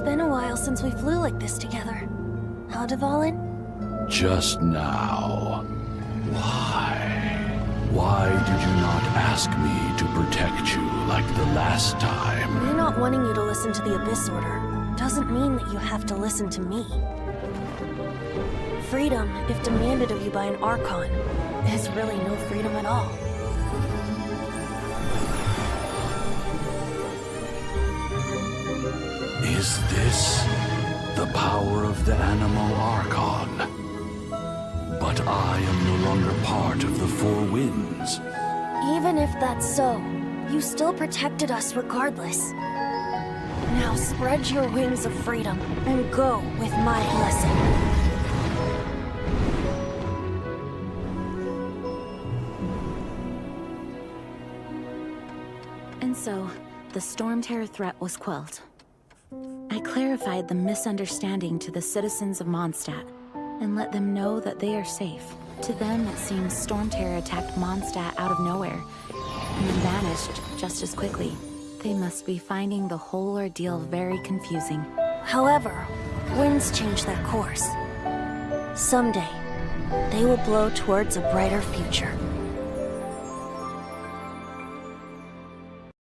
been a while since we flew like this together. Huh, Dvalin? Just now. Why? Why did you not ask me to protect you like the last time? Me not wanting you to listen to the Abyss Order doesn't mean that you have to listen to me. Freedom, if demanded of you by an Archon, is really no freedom at all. Is this the power of the Animo Archon? But I am no longer part of the Four Winds. Even if that's so, you still protected us regardless. Now spread your wings of freedom and go with my blessing. And so, the Storm Terror threat was quelled. I clarified the misunderstanding to the citizens of Mondstadt, and let them know that they are safe. To them, it seems Storm Terror attacked Mondstadt out of nowhere, and then vanished just as quickly. They must be finding the whole ordeal very confusing. However, winds change their course. Someday, they will blow towards a brighter future.